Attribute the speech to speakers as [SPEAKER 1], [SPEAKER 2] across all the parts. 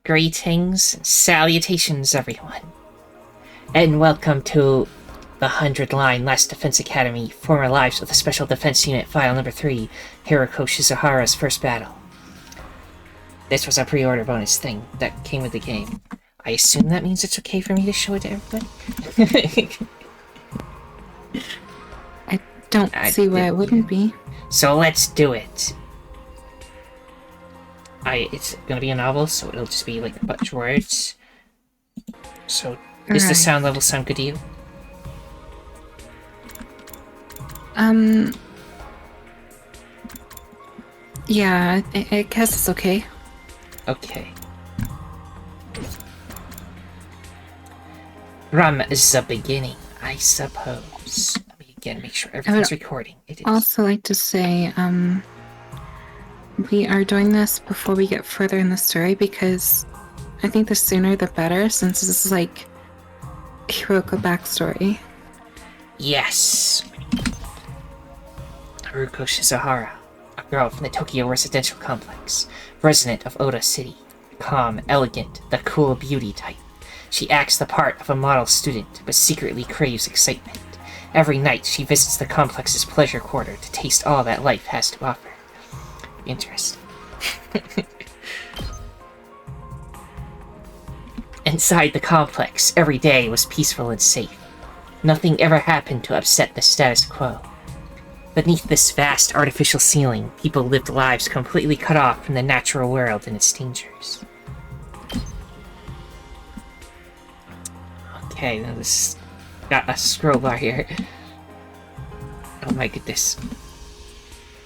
[SPEAKER 1] Greetings, salutations, everyone, and welcome to the hundredline Last Defense Academy, Former Lives of the Special Defense Unit, File Number 3, Hiruko Shizuhara's First Battle. This was a pre-order bonus thing that came with the game. I assume that means it's okay for me to show it to everybody?
[SPEAKER 2] I don't see why it wouldn't be.
[SPEAKER 1] So let's do it. It's gonna be a novel, so it'll just be like a bunch of words. So, does the sound level sound good to you?
[SPEAKER 2] Yeah, I guess it's okay.
[SPEAKER 1] Okay. From the beginning, I suppose. Let me again make sure everything's recording. It is.
[SPEAKER 2] Also like to say, we are doing this before we get further in the story because I think the sooner the better, since this is like Hiruko backstory.
[SPEAKER 1] Yes. Hiruko Shizuhara, a girl from the Tokyo residential complex, resident of Oda City. Calm, elegant, the cool beauty type. She acts the part of a model student, but secretly craves excitement. Every night she visits the complex's pleasure quarter to taste all that life has to offer. Interesting. Inside the complex, every day was peaceful and safe. Nothing ever happened to upset the status quo. Beneath this vast artificial ceiling, people lived lives completely cut off from the natural world and its dangers. Okay, now this got a scroll bar here. Oh my goodness.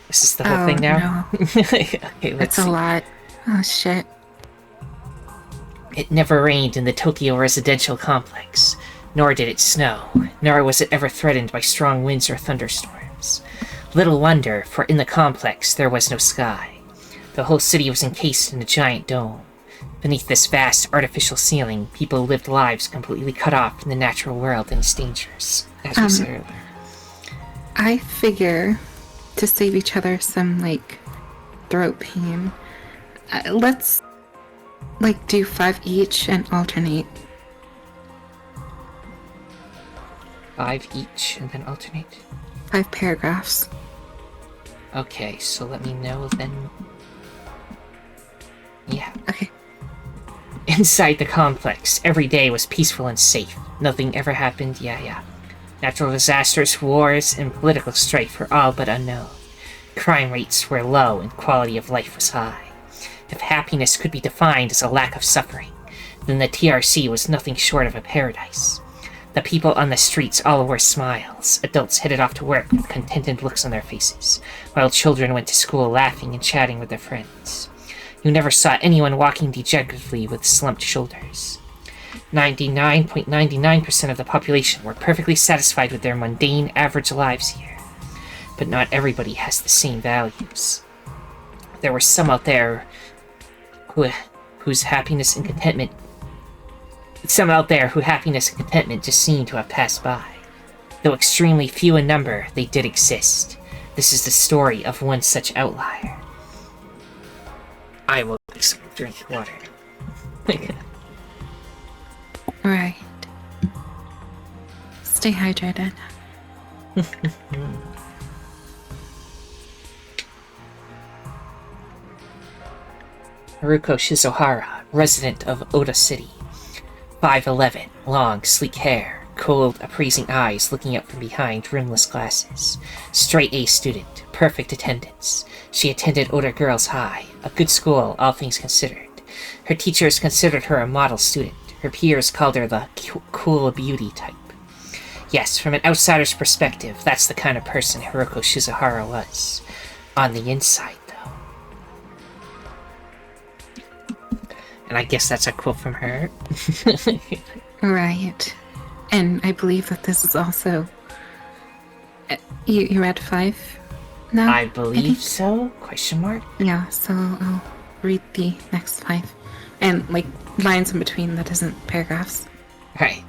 [SPEAKER 1] This is the whole thing now?
[SPEAKER 2] No.
[SPEAKER 1] Okay, let's see.
[SPEAKER 2] It's a lot. Oh shit.
[SPEAKER 1] It never rained in the Tokyo residential complex, nor did it snow, nor was it ever threatened by strong winds or thunderstorms. Little wonder, for in the complex there was no sky. The whole city was encased in a giant dome. Beneath this vast artificial ceiling, people lived lives completely cut off from the natural world and its dangers, as we said earlier.
[SPEAKER 2] I figure to save each other some, like, throat pain, let's, like, do 5 each and alternate.
[SPEAKER 1] 5 each and then alternate?
[SPEAKER 2] 5 paragraphs.
[SPEAKER 1] Okay, so let me know then. Yeah.
[SPEAKER 2] Okay.
[SPEAKER 1] Inside the complex, every day was peaceful and safe. Nothing ever happened, yeah. Natural disasters, wars, and political strife were all but unknown. Crime rates were low and quality of life was high. If happiness could be defined as a lack of suffering, then the TRC was nothing short of a paradise. The people on the streets all wore smiles. Adults headed off to work with contented looks on their faces, while children went to school laughing and chatting with their friends. You never saw anyone walking dejectedly with slumped shoulders. 99.99% of the population were perfectly satisfied with their mundane, average lives here. But not everybody has the same values. There were some out there whose happiness and contentment just seemed to have passed by. Though extremely few in number, they did exist. This is the story of one such outlier. I will drink water.
[SPEAKER 2] Right. Stay hydrated.
[SPEAKER 1] Hiruko Shizuhara, resident of Oda City. 5'11", long, sleek hair, cold, appraising eyes looking up from behind rimless glasses. Straight A student, perfect attendance. She attended Oda Girls High, a good school, all things considered. Her teachers considered her a model student. Her peers called her the cool beauty type. Yes, from an outsider's perspective, that's the kind of person Hiruko Shizuhara was. On the inside, though. And I guess that's a quote from her.
[SPEAKER 2] Right. And I believe that this is also... You read 5 now?
[SPEAKER 1] I believe so? Question mark?
[SPEAKER 2] Yeah, so I'll read the next 5. And, like, lines in between that isn't paragraphs.
[SPEAKER 1] Right.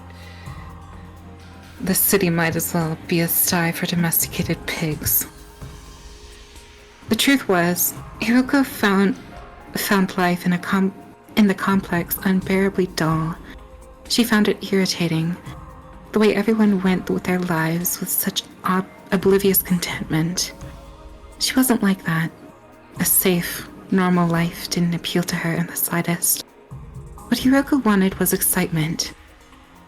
[SPEAKER 2] The city might as well be a sty for domesticated pigs. The truth was, Hiruko found life in in the complex unbearably dull. She found it irritating, the way everyone went with their lives with such oblivious contentment. She wasn't like that. A safe, normal life didn't appeal to her in the slightest. What Hiruko wanted was excitement.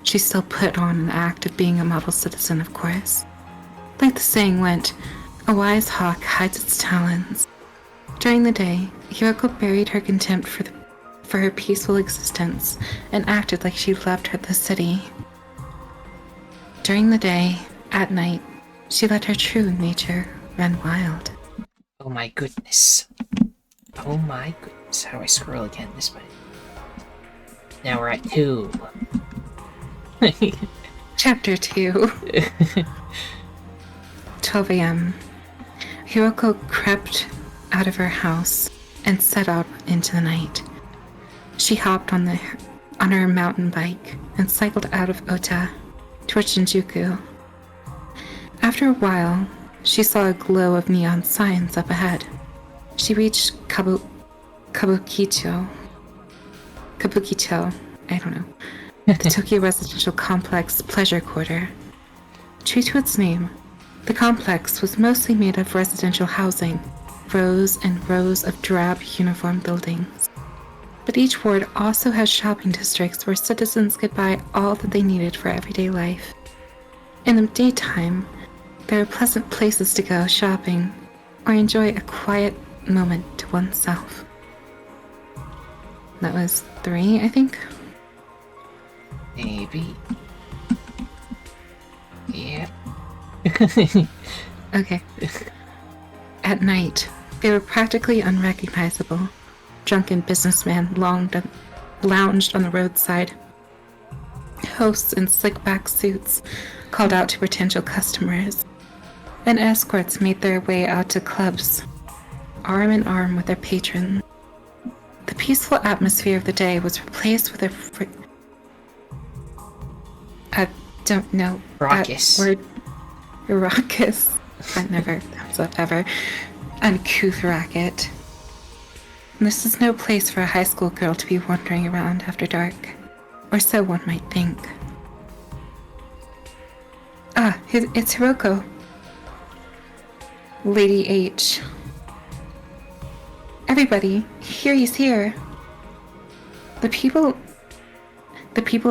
[SPEAKER 2] She still put on an act of being a model citizen, of course. Like the saying went, a wise hawk hides its talons. During the day, Hiruko buried her contempt for her peaceful existence and acted like she loved the city. During the day, at night, she let her true nature run wild.
[SPEAKER 1] Oh my goodness. Oh my goodness. How do I scroll again this way? Now we're at 2.
[SPEAKER 2] Chapter 2. 12 a.m. Hiruko crept out of her house and set out into the night. She hopped on her mountain bike and cycled out of Ota toward Shinjuku. After a while, she saw a glow of neon signs up ahead. She reached Kabukicho, I don't know, the Tokyo residential complex pleasure quarter. True to its name, the complex was mostly made of residential housing, rows and rows of drab uniform buildings. But each ward also has shopping districts where citizens could buy all that they needed for everyday life. In the daytime, there are pleasant places to go shopping or enjoy a quiet moment to oneself. That was 3, I think.
[SPEAKER 1] Maybe. Yeah.
[SPEAKER 2] Okay. At night, they were practically unrecognizable. Drunken businessmen lounged on the roadside. Hosts in slick-back suits called out to potential customers, and escorts made their way out to clubs, arm in arm with their patrons. The peaceful atmosphere of the day was replaced with I don't know
[SPEAKER 1] raucous.
[SPEAKER 2] that word. Raucous. That never comes up ever. Uncouth racket. This is no place for a high school girl to be wandering around after dark, or so one might think. Ah, it's Hiruko. Lady H. Everybody, he's here. The people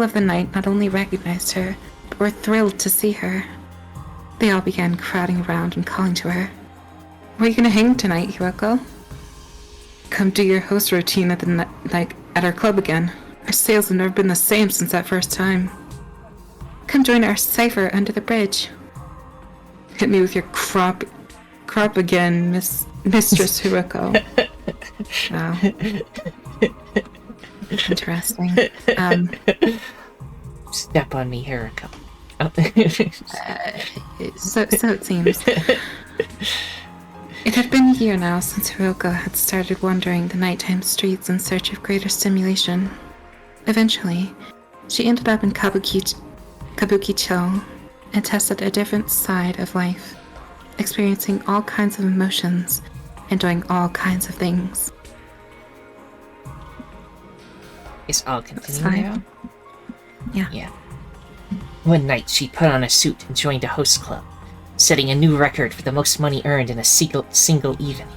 [SPEAKER 2] of the night not only recognized her, but were thrilled to see her. They all began crowding around and calling to her. Where are you gonna hang tonight, Hiruko? Come do your host routine at at our club again. Our sales have never been the same since that first time. Come join our cipher under the bridge. Hit me with your crop again, Mistress Hiruko. Wow. Interesting.
[SPEAKER 1] Step on me, Hiruko.
[SPEAKER 2] So it seems. It had been a year now since Hiruko had started wandering the nighttime streets in search of greater stimulation. Eventually, she ended up in Kabukicho and tested a different side of life, experiencing all kinds of emotions and doing all kinds of things.
[SPEAKER 1] Is all continue now?
[SPEAKER 2] Yeah.
[SPEAKER 1] One night, she put on a suit and joined a host club, setting a new record for the most money earned in a single evening.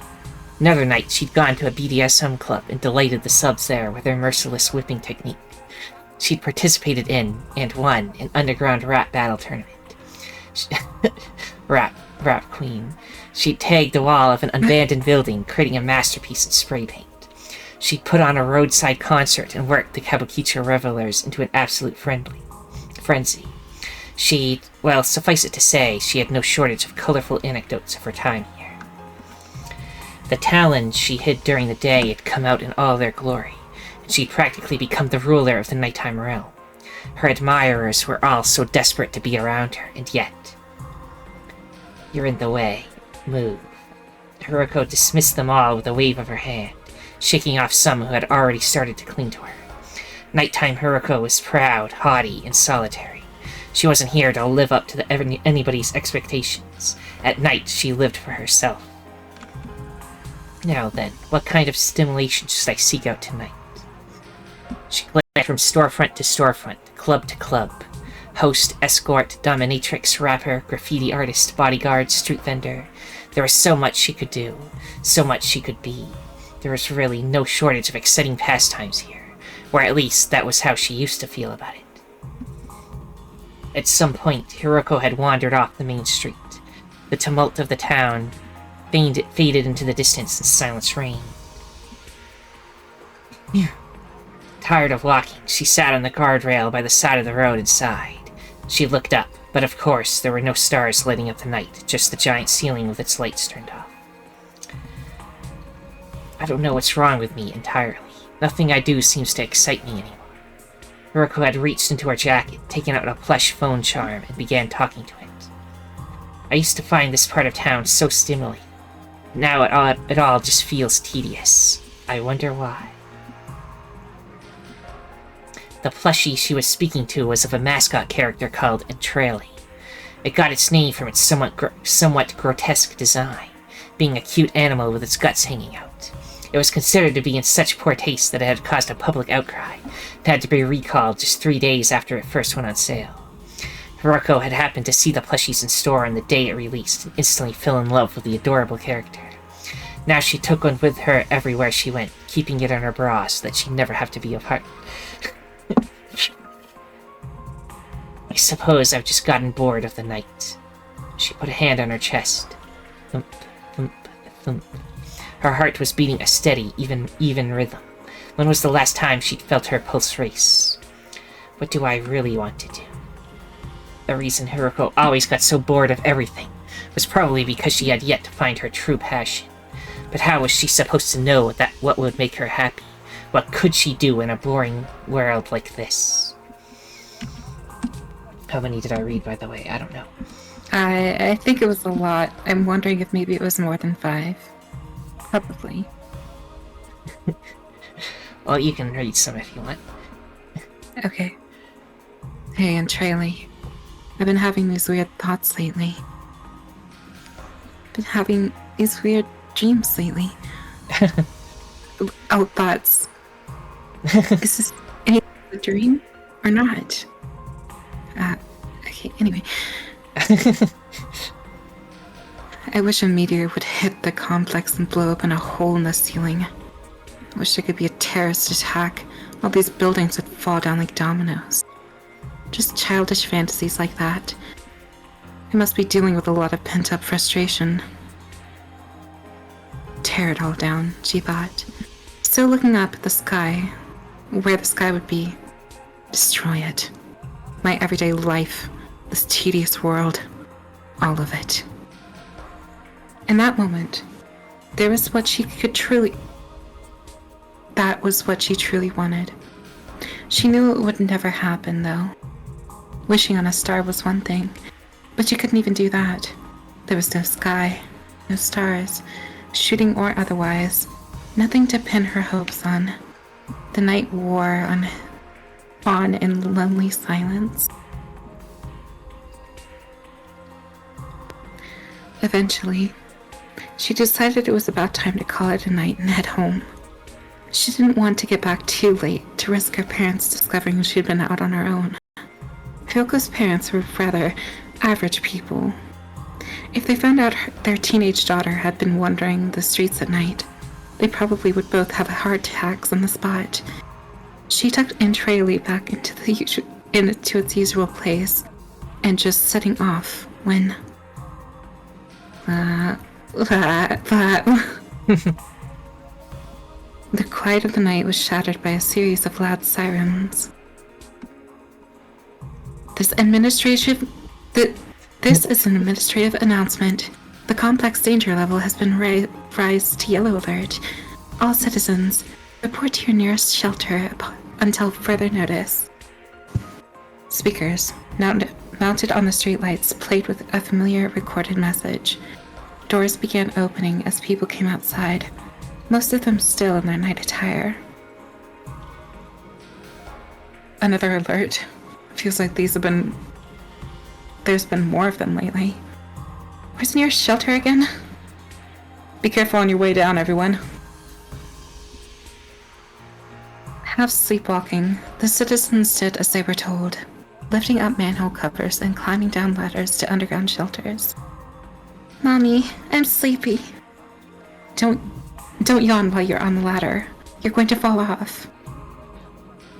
[SPEAKER 1] Another night, she'd gone to a BDSM club and delighted the subs there with her merciless whipping technique. She'd participated in, and won, an underground rap battle tournament. Rap queen. She'd tagged the wall of an abandoned building, creating a masterpiece in spray paint. She'd put on a roadside concert and worked the Kabukicho revelers into an absolute frenzy. Suffice it to say, she had no shortage of colorful anecdotes of her time here. The talons she hid during the day had come out in all their glory, and she'd practically become the ruler of the nighttime realm. Her admirers were all so desperate to be around her, and yet... You're in the way. Move. Hiruko dismissed them all with a wave of her hand, shaking off some who had already started to cling to her. Nighttime Hiruko was proud, haughty, and solitary. She wasn't here to live up to anybody's expectations. At night, she lived for herself. Now then, what kind of stimulation should I seek out tonight? She glanced from storefront to storefront, club to club. Host, escort, dominatrix, rapper, graffiti artist, bodyguard, street vendor. There was so much she could do, so much she could be. There was really no shortage of exciting pastimes here, or at least that was how she used to feel about it. At some point, Hiruko had wandered off the main street. The tumult of the town faded into the distance and silence reigned. Tired of walking, she sat on the guardrail by the side of the road and sighed. She looked up, but of course there were no stars lighting up the night, just the giant ceiling with its lights turned off. I don't know what's wrong with me entirely. Nothing I do seems to excite me anymore. Hiruko had reached into her jacket, taken out a plush phone charm, and began talking to it. I used to find this part of town so stimulating. Now it all just feels tedious. I wonder why. The plushie she was speaking to was of a mascot character called Entraily. It got its name from its somewhat grotesque design, being a cute animal with its guts hanging out. It was considered to be in such poor taste that it had caused a public outcry, and had to be recalled just 3 days after it first went on sale. Hiruko had happened to see the plushies in store on the day it released, and instantly fell in love with the adorable character. Now she took one with her everywhere she went, keeping it in her bra so that she'd never have to be apart. I suppose I've just gotten bored of the night. She put a hand on her chest. Thump, thump, thump. Her heart was beating a steady, even rhythm. When was the last time she'd felt her pulse race? What do I really want to do? The reason Hiruko always got so bored of everything was probably because she had yet to find her true passion. But how was she supposed to know what would make her happy? What could she do in a boring world like this? How many did I read, by the way? I don't know.
[SPEAKER 2] I think it was a lot. I'm wondering if maybe it was more than 5. Probably.
[SPEAKER 1] Well, you can read some if you want.
[SPEAKER 2] Okay. Hey, Entraily. I've been having these weird thoughts lately. Been having these weird dreams lately. Oh, thoughts. Is this a dream or not? Okay, anyway. I wish a meteor would hit the complex and blow open a hole in the ceiling. I wish there could be a terrorist attack. All these buildings would fall down like dominoes. Just childish fantasies like that. I must be dealing with a lot of pent-up frustration. Tear it all down, she thought. Still looking up at the sky, where the sky would be. Destroy it. My everyday life, this tedious world, all of it. In that moment, that was what she truly wanted. She knew it would never happen, though. Wishing on a star was one thing, but she couldn't even do that. There was no sky, no stars, shooting or otherwise, nothing to pin her hopes on. The night wore on in lonely silence. Eventually, she decided it was about time to call it a night and head home. She didn't want to get back too late to risk her parents discovering she'd been out on her own. Hiruko's parents were rather average people. If they found out their teenage daughter had been wandering the streets at night, they probably would both have heart attacks on the spot. She tucked Entraily back into its usual place and just setting off when... The quiet of the night was shattered by a series of loud sirens. This is an administrative announcement. The complex danger level has been raised to yellow alert. All citizens, report to your nearest shelter until further notice. Speakers, mounted on the streetlights, played with a familiar recorded message. Doors began opening as people came outside, most of them still in their night attire. Another alert. Feels like there's been more of them lately. Where's nearest shelter again? Be careful on your way down, everyone. Half sleepwalking, the citizens did as they were told, lifting up manhole covers and climbing down ladders to underground shelters. Mommy, I'm sleepy. Don't yawn while you're on the ladder. You're going to fall off.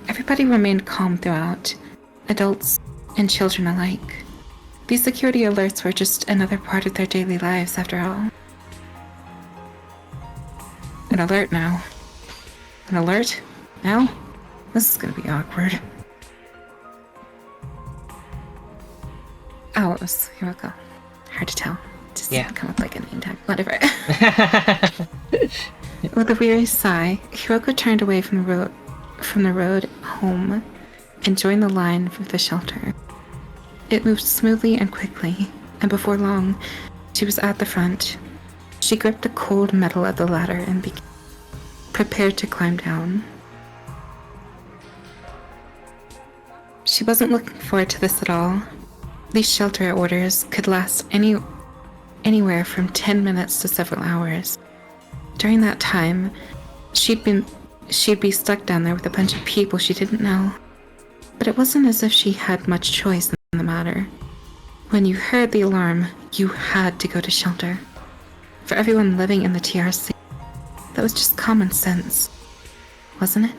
[SPEAKER 2] Everybody remained calm throughout, adults and children alike. These security alerts were just another part of their daily lives, after all. An alert now. An alert? Now? This is gonna be awkward. Oh, it was Hiruko. Hard to tell. Just come up like a name tag. Whatever. With a weary sigh, Hiruko turned away from the road home and joined the line for the shelter. It moved smoothly and quickly, and before long, she was at the front. She gripped the cold metal of the ladder and prepared to climb down. She wasn't looking forward to this at all. These shelter orders could last anywhere from 10 minutes to several hours. During that time, she'd be stuck down there with a bunch of people she didn't know. But it wasn't as if she had much choice in the matter. When you heard the alarm, you had to go to shelter. For everyone living in the TRC, that was just common sense, wasn't it?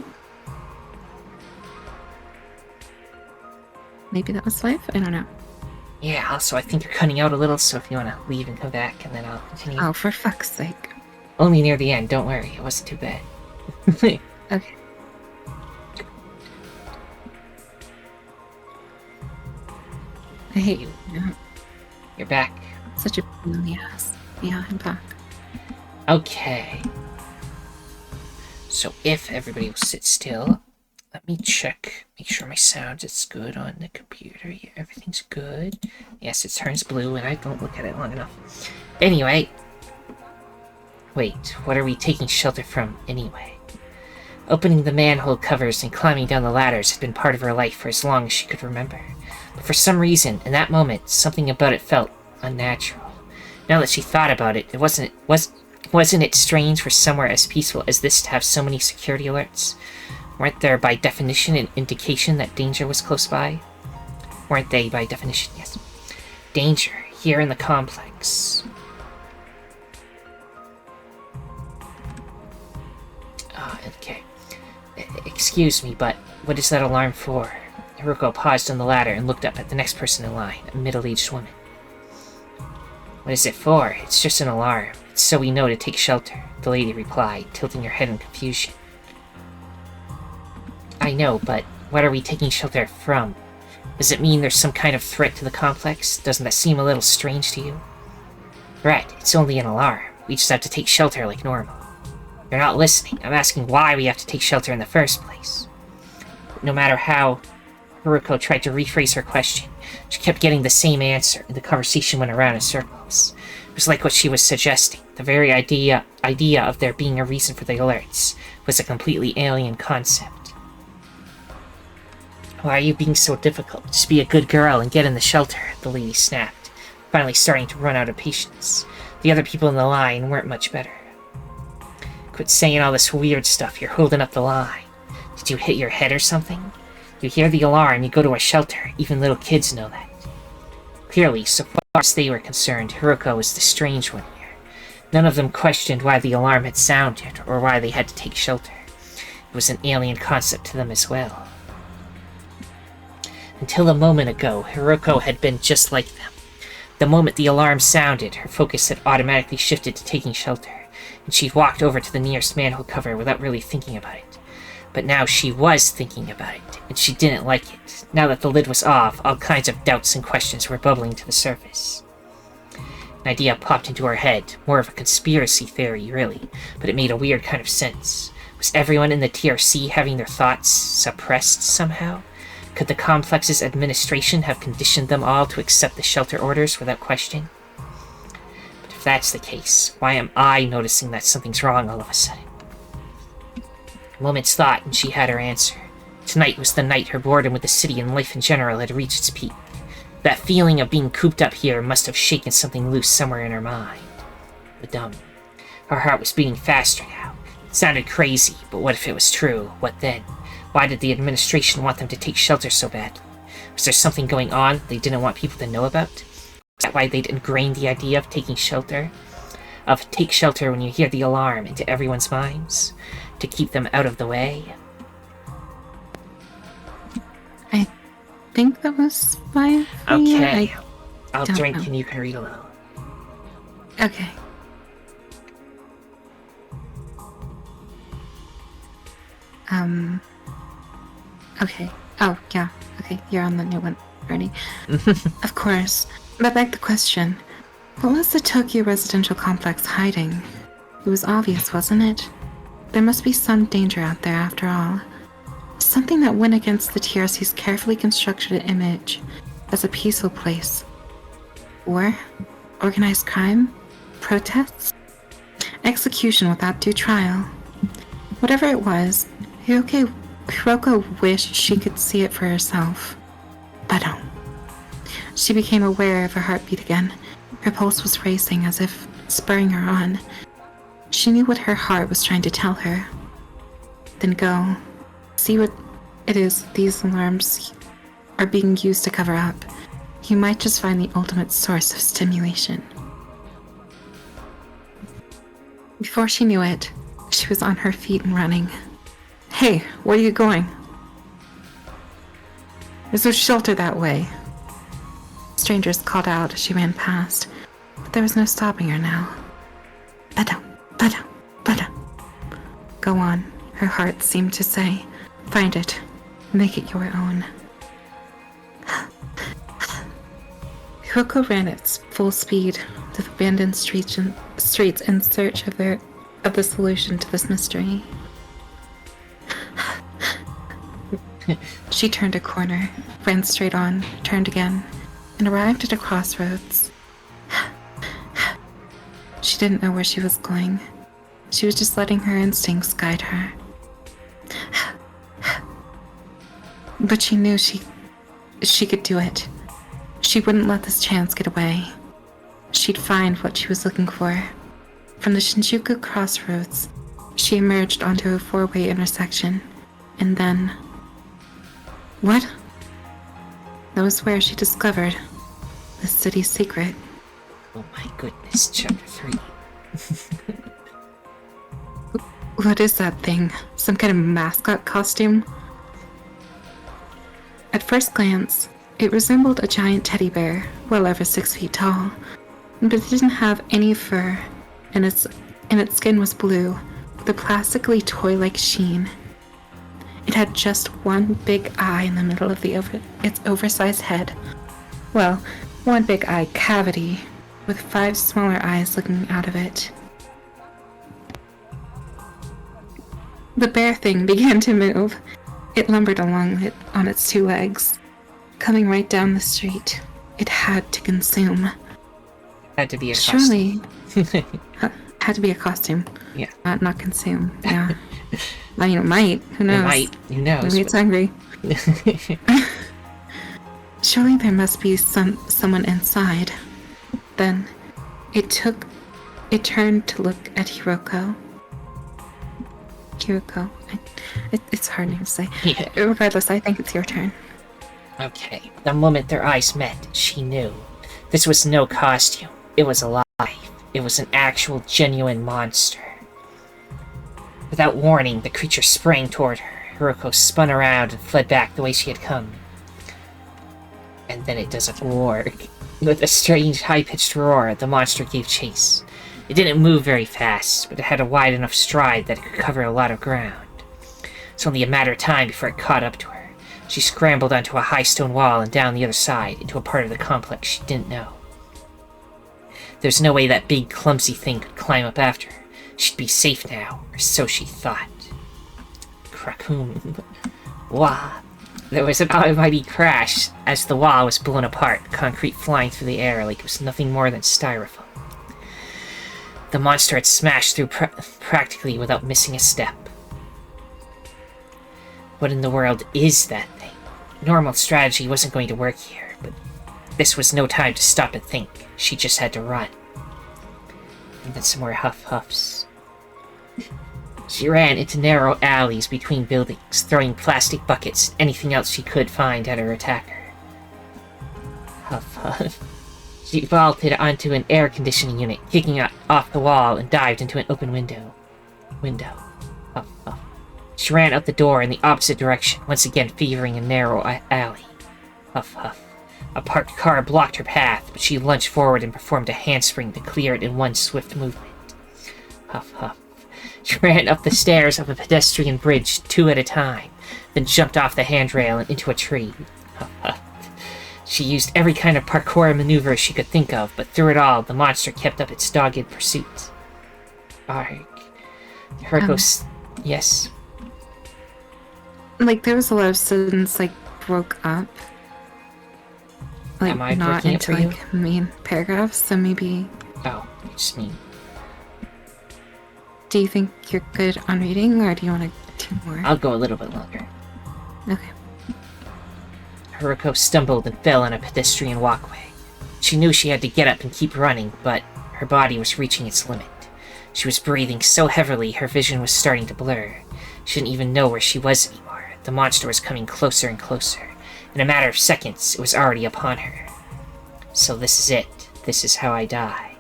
[SPEAKER 2] Maybe that was life? I don't know.
[SPEAKER 1] Yeah, also I think you're cutting out a little, so if you want to leave and come back, and then I'll continue.
[SPEAKER 2] Oh, for fuck's sake.
[SPEAKER 1] Only near the end, don't worry, it wasn't too bad.
[SPEAKER 2] Okay. I hate you.
[SPEAKER 1] You're back.
[SPEAKER 2] Such a pain in the ass. Yeah, I'm back.
[SPEAKER 1] Okay. So if everybody will sit still, let me check, make sure my sound is good on the computer. Yeah, everything's good. Yes, it turns blue and I don't look at it long enough. Anyway. Wait, what are we taking shelter from anyway? Opening the manhole covers and climbing down the ladders had been part of her life for as long as she could remember. But for some reason, in that moment, something about it felt unnatural. Now that she thought about it, wasn't it strange for somewhere as peaceful as this to have so many security alerts? Weren't there by definition an indication that danger was close by? Weren't they by definition? Yes. Danger, here in the complex. Okay. Excuse me, but what is that alarm for? Hiruko paused on the ladder and looked up at the next person in line, a middle-aged woman. What is it for? It's just an alarm. It's so we know to take shelter, the lady replied, tilting her head in confusion. I know, but what are we taking shelter from? Does it mean there's some kind of threat to the complex? Doesn't that seem a little strange to you? Threat? It's only an alarm. We just have to take shelter like normal. You're not listening. I'm asking why we have to take shelter in the first place. No matter how Hiruko tried to rephrase her question, she kept getting the same answer, and the conversation went around in circles. It was like what she was suggesting. The very idea of there being a reason for the alerts was a completely alien concept. Why are you being so difficult? Just be a good girl and get in the shelter, the lady snapped, finally starting to run out of patience. The other people in the line weren't much better. Quit saying all this weird stuff, you're holding up the line. Did you hit your head or something? You hear the alarm, you go to a shelter. Even little kids know that. Clearly, so far as they were concerned, Hiruko was the strange one here. None of them questioned why the alarm had sounded, or why they had to take shelter. It was an alien concept to them as well. Until a moment ago, Hiruko had been just like them. The moment the alarm sounded, her focus had automatically shifted to taking shelter, and she'd walked over to the nearest manhole cover without really thinking about it. But now she was thinking about it, and she didn't like it. Now that the lid was off, all kinds of doubts and questions were bubbling to the surface. An idea popped into her head, more of a conspiracy theory, really, but it made a weird kind of sense. Was everyone in the TRC having their thoughts suppressed somehow? Could the complex's administration have conditioned them all to accept the shelter orders without question? But if that's the case, why am I noticing that something's wrong all of a sudden? A moment's thought, and she had her answer. Tonight was the night her boredom with the city and life in general had reached its peak. That feeling of being cooped up here must have shaken something loose somewhere in her mind. Badum. Her heart was beating faster now. It sounded crazy, but what if it was true? What then? Why did the administration want them to take shelter so bad? Was there something going on they didn't want people to know about? Is that why they'd ingrained the idea of taking shelter? Of take shelter when you hear the alarm into everyone's minds? To keep them out of the way?
[SPEAKER 2] I think that was fine.
[SPEAKER 1] Okay. I'll
[SPEAKER 2] don't
[SPEAKER 1] drink
[SPEAKER 2] know.
[SPEAKER 1] and you can read alone.
[SPEAKER 2] Okay. Okay. Oh, yeah. Okay, you're on the new one already. Of course. But like the question, what was the Tokyo residential complex hiding? It was obvious, wasn't it? There must be some danger out there after all. Something that went against the TRC's carefully constructed image as a peaceful place. War? Organized crime? Protests? Execution without due trial? Whatever it was, Hiruko wished she could see it for herself. But no. She became aware of her heartbeat again. Her pulse was racing as if spurring her on. She knew what her heart was trying to tell her. Then go. See what it is these alarms are being used to cover up. You might just find the ultimate source of stimulation. Before she knew it, she was on her feet and running. Hey, where are you going? There's no shelter that way. Strangers called out as she ran past, but there was no stopping her now. Bada, bada, bada. Go on, her heart seemed to say. Find it. Make it your own. Hiruko ran at full speed to the abandoned streets in search of the solution to this mystery. She turned a corner, ran straight on, turned again, and arrived at a crossroads. She didn't know where she was going. She was just letting her instincts guide her. But she knew she could do it. She wouldn't let this chance get away. She'd find what she was looking for. From the Shinjuku crossroads, she emerged onto a four-way intersection, and then... What? That was where she discovered the city's secret.
[SPEAKER 1] Oh my goodness, chapter 3.
[SPEAKER 2] What is that thing? Some kind of mascot costume? At first glance, it resembled a giant teddy bear, well over 6 feet tall, but it didn't have any fur, and its skin was blue, with a plastically toy-like sheen. It had just one big eye in the middle of its oversized head. Well, one big eye cavity, with 5 smaller eyes looking out of it. The bear thing began to move. It lumbered along it on its 2 legs, coming right down the street. It had to consume.
[SPEAKER 1] Had to be a costume.
[SPEAKER 2] Surely. Had to be a costume.
[SPEAKER 1] Yeah.
[SPEAKER 2] Not consume. Yeah. I mean, it might. Who knows?
[SPEAKER 1] It might. Who knows?
[SPEAKER 2] Maybe it's hungry. Surely there must be someone inside. Then, it turned to look at Hiruko. Hiruko. It's a hard name to say.
[SPEAKER 1] Yeah.
[SPEAKER 2] Regardless, I think it's your turn.
[SPEAKER 1] Okay. The moment their eyes met, she knew. This was no costume. It was alive. It was an actual, genuine monster. Without warning, the creature sprang toward her. Hiruko spun around and fled back the way she had come. And then it does a gorg. With a strange, high-pitched roar, the monster gave chase. It didn't move very fast, but it had a wide enough stride that it could cover a lot of ground. It's only a matter of time before it caught up to her. She scrambled onto a high stone wall and down the other side, into a part of the complex she didn't know. There's no way that big, clumsy thing could climb up after her. She'd be safe now, or so she thought. Krakoom. Wah! There was an almighty crash as the wall was blown apart, concrete flying through the air like it was nothing more than styrofoam. The monster had smashed through practically without missing a step. What in the world is that thing? Normal strategy wasn't going to work here, but this was no time to stop and think. She just had to run. And then some more huffs. She ran into narrow alleys between buildings, throwing plastic buckets and anything else she could find at her attacker. Huff, huff. She vaulted onto an air conditioning unit, kicking it off the wall, and dived into an open window. Huff, huff. She ran up the door in the opposite direction, once again favoring a narrow alley. Huff, huff. A parked car blocked her path, but she lunged forward and performed a handspring to clear it in one swift movement. Huff, huff. She ran up the stairs of a pedestrian bridge 2 at a time, then jumped off the handrail and into a tree. Huff, huff. She used every kind of parkour maneuver she could think of, but through it all, the monster kept up its dogged pursuit. Arg. Hiruko, yes?
[SPEAKER 2] Like, there was a lot of sentence, like, broke up. Like,
[SPEAKER 1] Am I
[SPEAKER 2] not
[SPEAKER 1] breaking it
[SPEAKER 2] into,
[SPEAKER 1] for you?
[SPEAKER 2] like, main paragraphs, so maybe...
[SPEAKER 1] Oh, you just mean...
[SPEAKER 2] Do you think you're good on reading, or do you want to do more?
[SPEAKER 1] I'll go a little bit longer.
[SPEAKER 2] Okay.
[SPEAKER 1] Hiruko stumbled and fell on a pedestrian walkway. She knew she had to get up and keep running, but her body was reaching its limit. She was breathing so heavily her vision was starting to blur. She didn't even know where she was anymore. The monster was coming closer and closer. In a matter of seconds, it was already upon her. So this is it. This is how I die.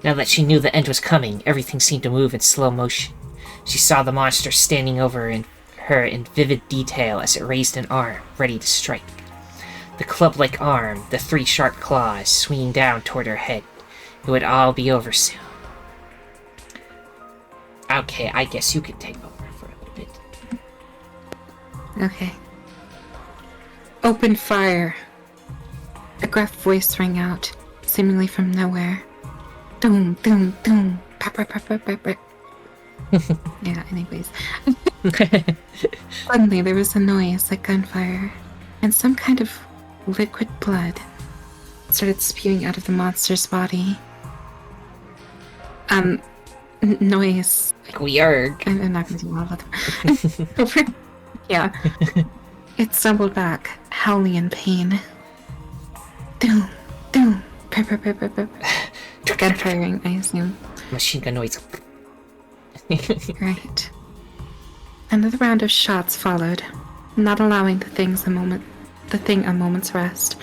[SPEAKER 1] Now that she knew the end was coming, everything seemed to move in slow motion. She saw the monster standing over her in vivid detail as it raised an arm, ready to strike. The club-like arm, the 3 sharp claws, swinging down toward her head. It would all be over soon. Okay, I guess you could take over for a little bit.
[SPEAKER 2] Okay. Open fire. A gruff voice rang out, seemingly from nowhere. Doom, doom, doom. Pepper, pepper, pepper. Yeah, anyways. Suddenly there was a noise like gunfire, and some kind of liquid blood started spewing out of the monster's body. Noise.
[SPEAKER 1] Weird.
[SPEAKER 2] I'm not going to do all of them. Yeah. It stumbled back, howling in pain. Doom, doom. Pepper, pepper, pepper. Gunfiring, I assume.
[SPEAKER 1] Machine gun noise.
[SPEAKER 2] Right. Another round of shots followed, not allowing the thing a moment's rest.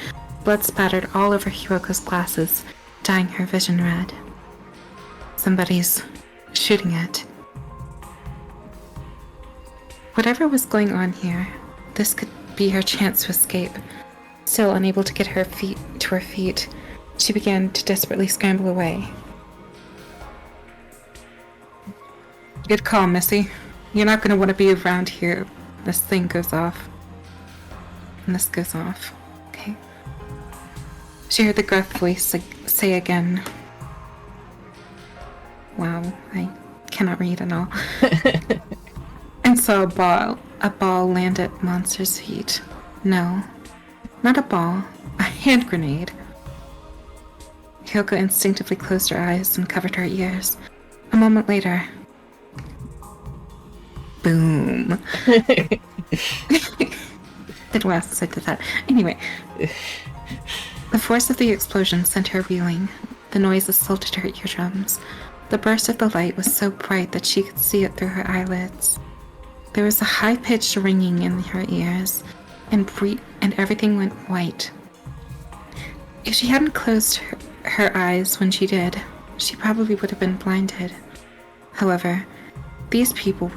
[SPEAKER 2] Blood spattered all over Hiruko's glasses, dyeing her vision red. Somebody's shooting it. Whatever was going on here, this could be her chance to escape. Still unable to get her feet, she began to desperately scramble away. Good call, Missy. You're not going to want to be around here. This thing goes off. And this goes off. Okay. She heard the gruff voice say again. Wow, I cannot read at all. And saw a ball land at Monster's feet. No, not a ball, a hand grenade. Hiruko instinctively closed her eyes and covered her ears. A moment later, boom. Didn't ask I did that. Anyway, the force of the explosion sent her reeling. The noise assaulted her eardrums. The burst of the light was so bright that she could see it through her eyelids. There was a high-pitched ringing in her ears, and everything went white. If she hadn't closed her eyes when she did, she probably would have been blinded. However, these people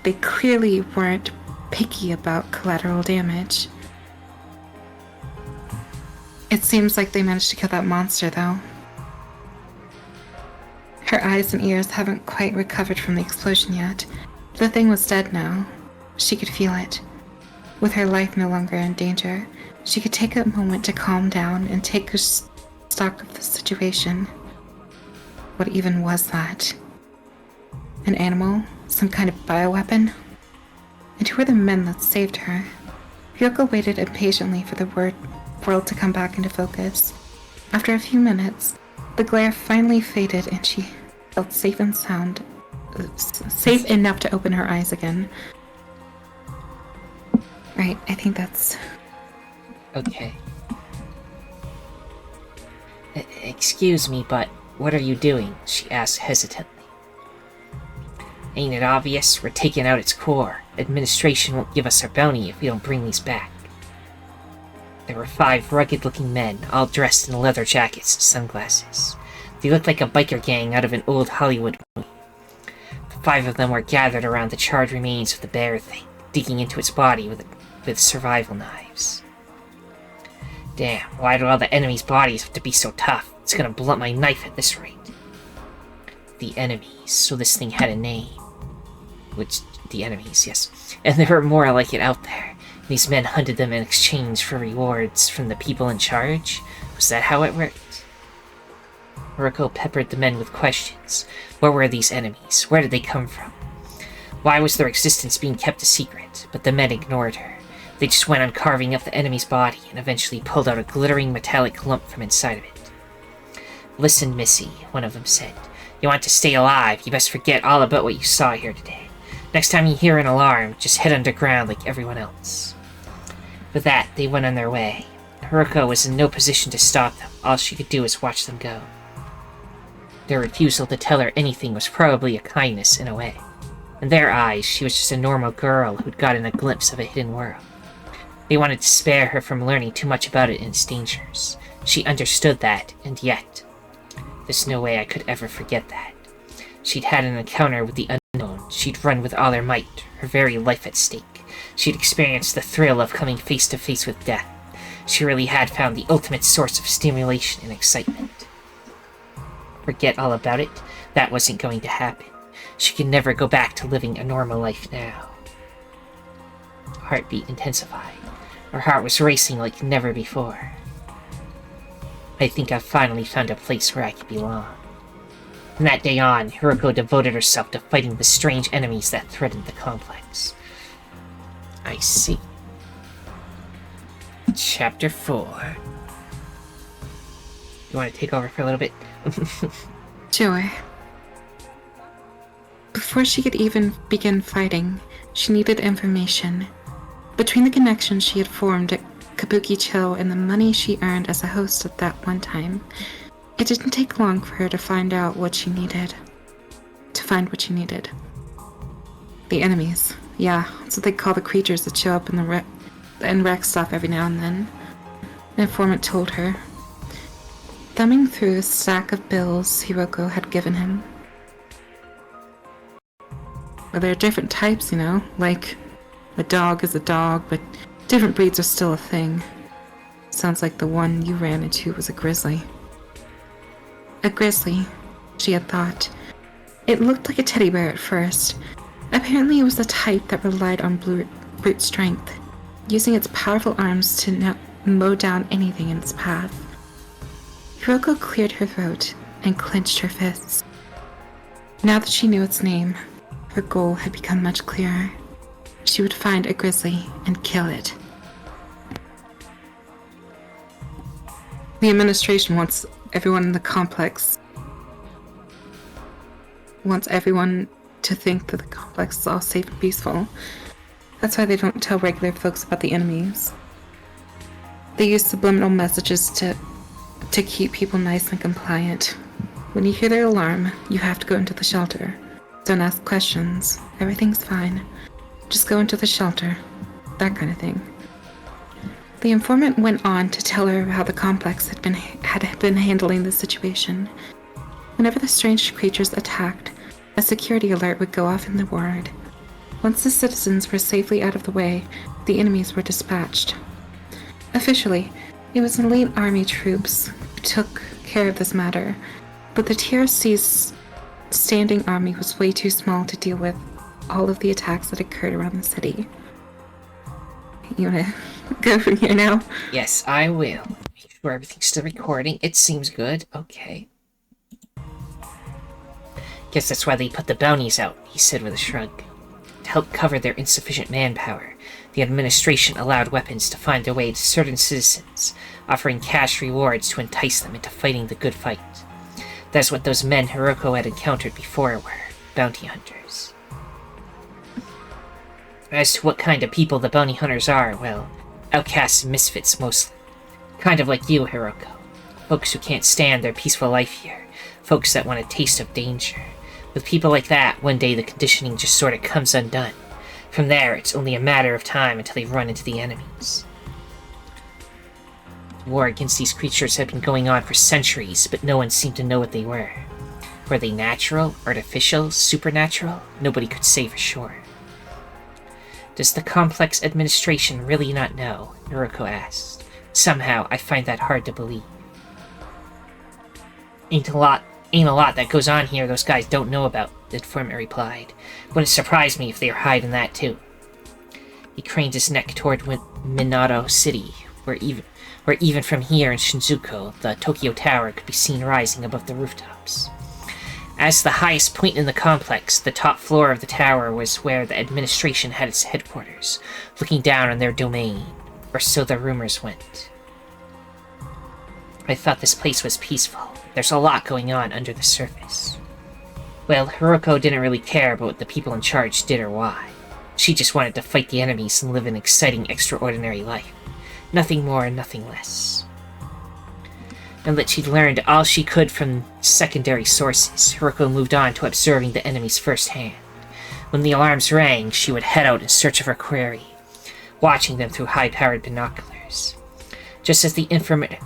[SPEAKER 2] they clearly weren't picky about collateral damage. It seems like they managed to kill that monster, though. Her eyes and ears haven't quite recovered from the explosion yet. The thing was dead now. She could feel it. With her life no longer in danger, she could take a moment to calm down and take stock of the situation. What even was that? An animal? Some kind of bioweapon? And who were the men that saved her? Hiruko waited impatiently for the world to come back into focus. After a few minutes, the glare finally faded and she felt safe enough to open her eyes again. Right, I think that's...
[SPEAKER 1] Okay. Excuse me, but what are you doing? She asked hesitantly. Ain't it obvious? We're taking out its core. Administration won't give us our bounty if we don't bring these back. There were 5 rugged-looking men, all dressed in leather jackets and sunglasses. They looked like a biker gang out of an old Hollywood movie. The 5 of them were gathered around the charred remains of the bear thing, digging into its body with survival knives. Damn, why do all the enemies' bodies have to be so tough? It's gonna blunt my knife at this rate. The enemies, so this thing had a name. The enemies, yes. And there were more like it out there. These men hunted them in exchange for rewards from the people in charge? Was that how it worked? Hiruko peppered the men with questions. What were these enemies? Where did they come from? Why was their existence being kept a secret? But the men ignored her. They just went on carving up the enemy's body and eventually pulled out a glittering metallic lump from inside of it. Listen, Missy, one of them said. You want to stay alive, you best forget all about what you saw here today. Next time you hear an alarm, just head underground like everyone else. With that, they went on their way. Hiruko was in no position to stop them. All she could do was watch them go. Their refusal to tell her anything was probably a kindness in a way. In their eyes, she was just a normal girl who'd gotten a glimpse of a hidden world. They wanted to spare her from learning too much about it and its dangers. She understood that, and yet, there's no way I could ever forget that. She'd had an encounter with the unknown. She'd run with all her might, her very life at stake. She'd experienced the thrill of coming face to face with death. She really had found the ultimate source of stimulation and excitement. Forget all about it? That wasn't going to happen. She could never go back to living a normal life now. Heartbeat intensified. Her heart was racing like never before. I think I've finally found a place where I can belong. From that day on, Hiruko devoted herself to fighting the strange enemies that threatened the complex. I see. Chapter 4. You want to take over for a little bit?
[SPEAKER 2] Sure. Before she could even begin fighting, she needed information. Between the connections she had formed at Kabuki-cho and the money she earned as a host at that one time, it didn't take long for her to find out what she needed. To find what she needed. The enemies. Yeah, that's what they call the creatures that show up in wreck stuff every now and then. An informant told her. Thumbing through a stack of bills Hiruko had given him. Well, there are different types, you know, like a dog is a dog, but different breeds are still a thing. Sounds like the one you ran into was a grizzly. A grizzly, she had thought. It looked like a teddy bear at first. Apparently it was the type that relied on brute strength, using its powerful arms to mow down anything in its path. Hiruko cleared her throat and clenched her fists. Now that she knew its name, her goal had become much clearer. She would find a grizzly and kill it. The administration wants everyone in the complex. Wants everyone to think that the complex is all safe and peaceful. That's why they don't tell regular folks about the enemies. They use subliminal messages to keep people nice and compliant. When you hear their alarm, you have to go into the shelter. Don't ask questions. Everything's fine. Just go into the shelter. That kind of thing. The informant went on to tell her how the complex had been handling the situation. Whenever the strange creatures attacked, a security alert would go off in the ward. Once the citizens were safely out of the way, the enemies were dispatched. Officially, it was elite army troops who took care of this matter, but the TRC's standing army was way too small to deal with all of the attacks that occurred around the city. You wanna go from here now?
[SPEAKER 1] Yes, I will. Make sure everything's still recording. It seems good. Okay. Guess that's why they put the bounties out, he said with a shrug. To help cover their insufficient manpower, the administration allowed weapons to find their way to certain citizens, offering cash rewards to entice them into fighting the good fight. That's what those men Hiruko had encountered before were, bounty hunters. As to what kind of people the bounty hunters are, well, outcasts and misfits mostly. Kind of like you, Hiruko. Folks who can't stand their peaceful life here. Folks that want a taste of danger. With people like that, one day the conditioning just sort of comes undone. From there, it's only a matter of time until they run into the enemies. The war against these creatures had been going on for centuries, but no one seemed to know what they were. Were they natural, artificial, supernatural? Nobody could say for sure. Does the complex administration really not know? Hiruko asked. Somehow, I find that hard to believe. Ain't a lot that goes on here those guys don't know about, the informant replied. Wouldn't surprise me if they were hiding that too. He craned his neck toward Minato City, where even from here in Shinjuku, the Tokyo Tower could be seen rising above the rooftops. As the highest point in the complex, the top floor of the tower was where the administration had its headquarters, looking down on their domain, or so the rumors went. I thought this place was peaceful. There's a lot going on under the surface. Well, Hiruko didn't really care about what the people in charge did or why. She just wanted to fight the enemies and live an exciting, extraordinary life. Nothing more and nothing less. Now that she'd learned all she could from secondary sources, Hiruko moved on to observing the enemies firsthand. When the alarms rang, she would head out in search of her quarry, watching them through high-powered binoculars. Just as the informant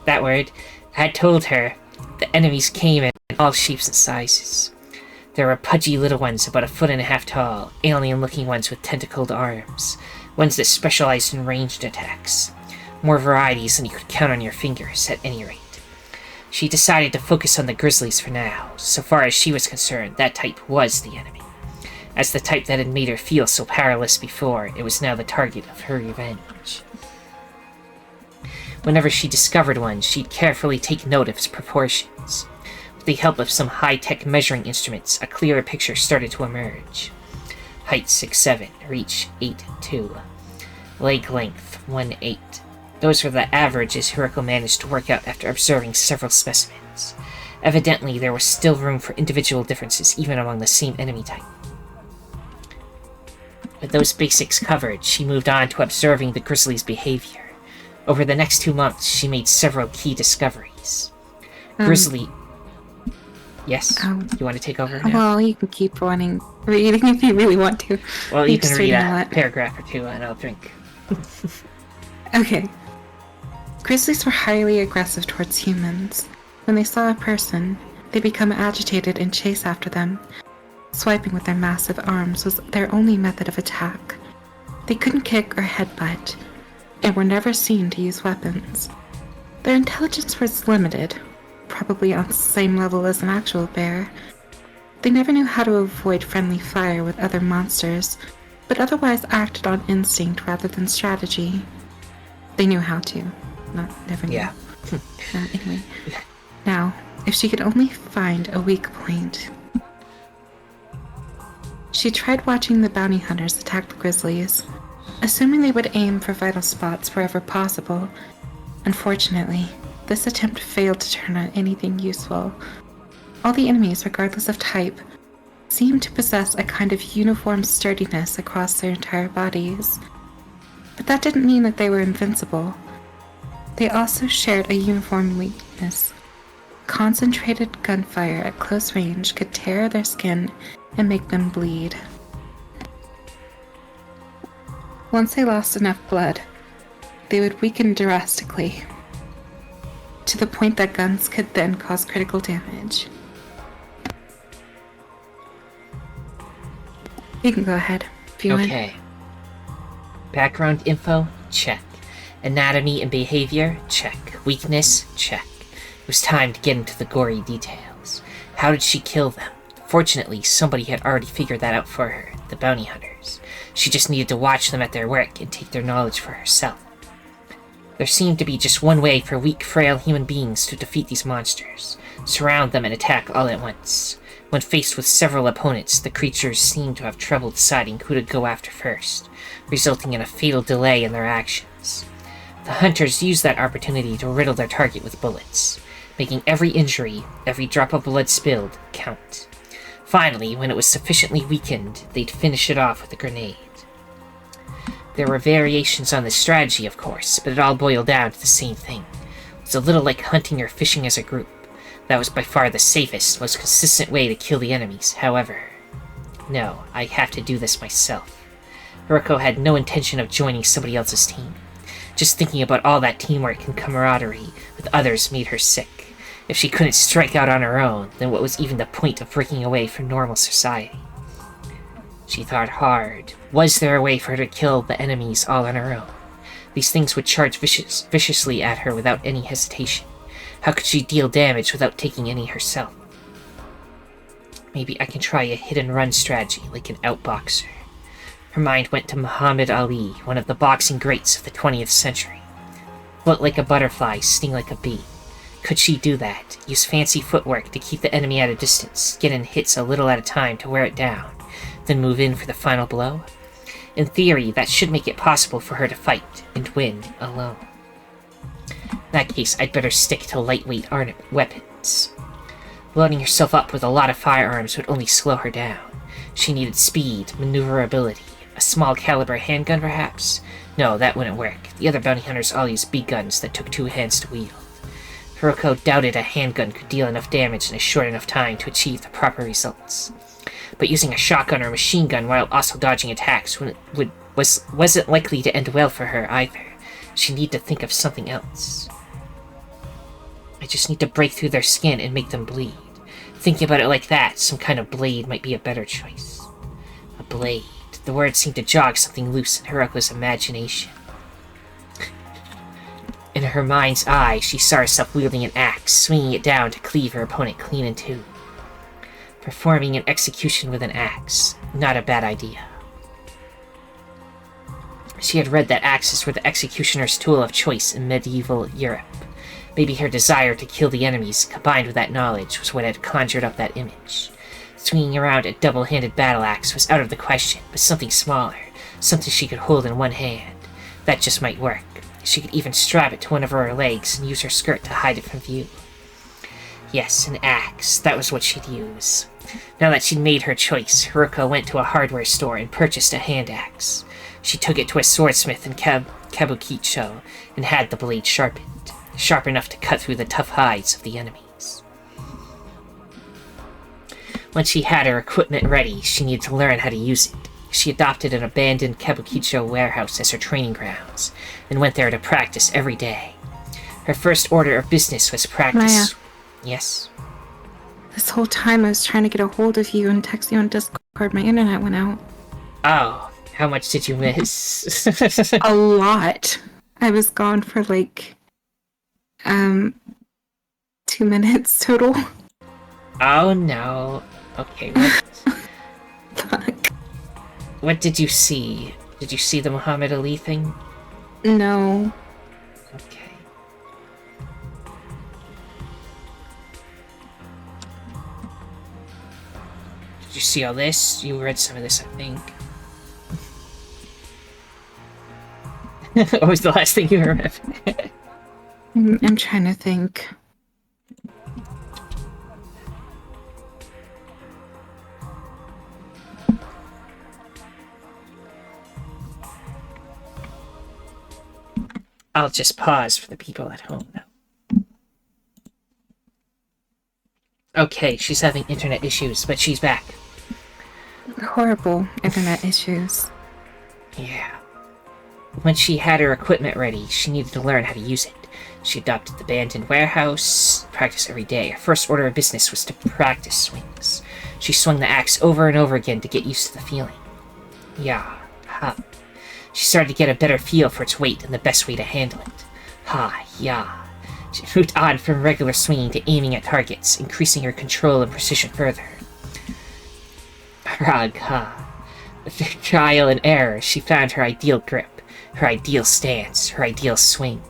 [SPEAKER 1] that word, had told her, the enemies came in all shapes and sizes. There were pudgy little ones about 1.5 feet tall, alien-looking ones with tentacled arms, ones that specialized in ranged attacks. More varieties than you could count on your fingers, at any rate. She decided to focus on the grizzlies for now. So far as she was concerned, that type was the enemy. As the type that had made her feel so powerless before, it was now the target of her revenge. Whenever she discovered one, she'd carefully take note of its proportions. With the help of some high-tech measuring instruments, a clearer picture started to emerge. Height 6'7", reach 8'2", leg length 1'8". Those were the averages Hiruko managed to work out after observing several specimens. Evidently, there was still room for individual differences even among the same enemy type. With those basics covered, she moved on to observing the grizzly's behavior. Over the next 2 months, she made several key discoveries. Grizzly... Yes? You want to take over now?
[SPEAKER 2] Well, you can keep reading if you really want to.
[SPEAKER 1] Well, you can read a paragraph or two and I'll drink.
[SPEAKER 2] Okay. Grizzlies were highly aggressive towards humans. When they saw a person, they become agitated and chase after them. Swiping with their massive arms was their only method of attack. They couldn't kick or headbutt, and were never seen to use weapons. Their intelligence was limited, probably on the same level as an actual bear. They never knew how to avoid friendly fire with other monsters, but otherwise acted on instinct rather than strategy. They knew how to, never knew.
[SPEAKER 1] Yeah.
[SPEAKER 2] Anyway. Now, if she could only find a weak point. She tried watching the bounty hunters attack the grizzlies, assuming they would aim for vital spots wherever possible. Unfortunately, this attempt failed to turn on anything useful. All the enemies, regardless of type, seemed to possess a kind of uniform sturdiness across their entire bodies. But that didn't mean that they were invincible. They also shared a uniform weakness. Concentrated gunfire at close range could tear their skin and make them bleed. Once they lost enough blood, they would weaken drastically, to the point that guns could then cause critical damage. You can go ahead if you want.
[SPEAKER 1] Okay. Background info? Check. Anatomy and behavior? Check. Weakness? Check. It was time to get into the gory details. How did she kill them? Fortunately, somebody had already figured that out for her, the bounty hunters. She just needed to watch them at their work and take their knowledge for herself. There seemed to be just one way for weak, frail human beings to defeat these monsters: surround them and attack all at once. When faced with several opponents, the creatures seemed to have trouble deciding who to go after first, resulting in a fatal delay in their actions. The hunters used that opportunity to riddle their target with bullets, making every injury, every drop of blood spilled, count. Finally, when it was sufficiently weakened, they'd finish it off with a grenade. There were variations on this strategy, of course, but it all boiled down to the same thing. It's a little like hunting or fishing as a group. That was by far the safest, most consistent way to kill the enemies. However, no, I have to do this myself. Hiruko had no intention of joining somebody else's team. Just thinking about all that teamwork and camaraderie with others made her sick. If she couldn't strike out on her own, then what was even the point of breaking away from normal society? She thought hard. Was there a way for her to kill the enemies all on her own? These things would charge viciously at her without any hesitation. How could she deal damage without taking any herself? Maybe I can try a hit-and-run strategy like an outboxer. Her mind went to Muhammad Ali, one of the boxing greats of the 20th century. Float like a butterfly, sting like a bee. Could she do that? Use fancy footwork to keep the enemy at a distance, get in hits a little at a time to wear it down, then move in for the final blow? In theory, that should make it possible for her to fight and win alone. In that case, I'd better stick to lightweight weapons. Loading herself up with a lot of firearms would only slow her down. She needed speed, maneuverability. A small caliber handgun, perhaps? No, that wouldn't work. The other bounty hunters all used big guns that took 2 hands to wield. Hiruko doubted a handgun could deal enough damage in a short enough time to achieve the proper results. But using a shotgun or machine gun while also dodging attacks wasn't likely to end well for her either. She needed to think of something else. I just need to break through their skin and make them bleed. Thinking about it like that, some kind of blade might be a better choice. A blade. The word seemed to jog something loose in Hiruko's imagination. In her mind's eye, she saw herself wielding an axe, swinging it down to cleave her opponent clean in two. Performing an execution with an axe. Not a bad idea. She had read that axes were the executioner's tool of choice in medieval Europe. Maybe her desire to kill the enemies, combined with that knowledge, was what had conjured up that image. Swinging around a double-handed battle axe was out of the question, but something smaller, something she could hold in one hand. That just might work. She could even strap it to one of her legs and use her skirt to hide it from view. Yes, an axe. That was what she'd use. Now that she'd made her choice, Hiruko went to a hardware store and purchased a hand axe. She took it to a swordsmith in Kabukicho and had the blade sharpened, sharp enough to cut through the tough hides of the enemies. Once she had her equipment ready, she needed to learn how to use it. She adopted an abandoned Kabukicho warehouse as her training grounds, and went there to practice every day. Her first order of business was practice...
[SPEAKER 2] Maya.
[SPEAKER 1] Yes?
[SPEAKER 2] This whole time I was trying to get a hold of you and text you on Discord. My internet went out.
[SPEAKER 1] Oh, how much did you miss?
[SPEAKER 2] A lot. I was gone for 2 minutes total.
[SPEAKER 1] Oh no. Okay, what?
[SPEAKER 2] Fuck.
[SPEAKER 1] What did you see? Did you see the Muhammad Ali thing?
[SPEAKER 2] No.
[SPEAKER 1] Okay. Did you see all this? You read some of this, I think. What was the last thing you remember?
[SPEAKER 2] I'm trying to think.
[SPEAKER 1] I'll just pause for the people at home now. Okay, she's having internet issues, but she's back.
[SPEAKER 2] Horrible internet issues.
[SPEAKER 1] Yeah. When she had her equipment ready, she needed to learn how to use it. She adopted the abandoned warehouse, practiced every day. Her first order of business was to practice swings. She swung the axe over and over again to get used to the feeling. Yeah, ha. She started to get a better feel for its weight and the best way to handle it. Ha, yeah. She moved on from regular swinging to aiming at targets, increasing her control and precision further. Rag, ha. Through trial and error, she found her ideal grip, her ideal stance, her ideal swing.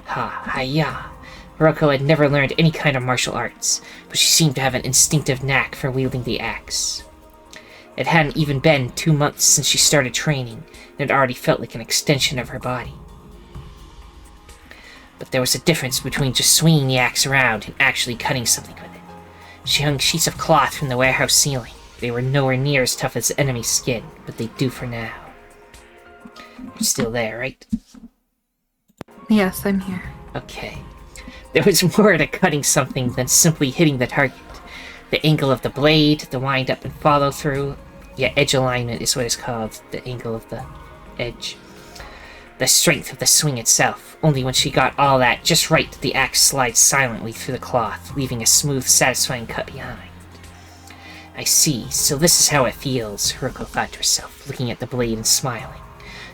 [SPEAKER 1] Ha, ha-ya. Hiruko had never learned any kind of martial arts, but she seemed to have an instinctive knack for wielding the axe. It hadn't even been 2 months since she started training, and it already felt like an extension of her body. But there was a difference between just swinging the axe around and actually cutting something with it. She hung sheets of cloth from the warehouse ceiling. They were nowhere near as tough as the enemy's skin, but they do for now. You're still there, right?
[SPEAKER 2] Yes, I'm here.
[SPEAKER 1] Okay. There was more to cutting something than simply hitting the target. The angle of the blade, the wind up and follow through. Yeah, edge alignment is what it's called, the angle of the edge. The strength of the swing itself. Only when she got all that just right did the axe slide silently through the cloth, leaving a smooth, satisfying cut behind. I see, so this is how it feels, Hiruko thought to herself, looking at the blade and smiling.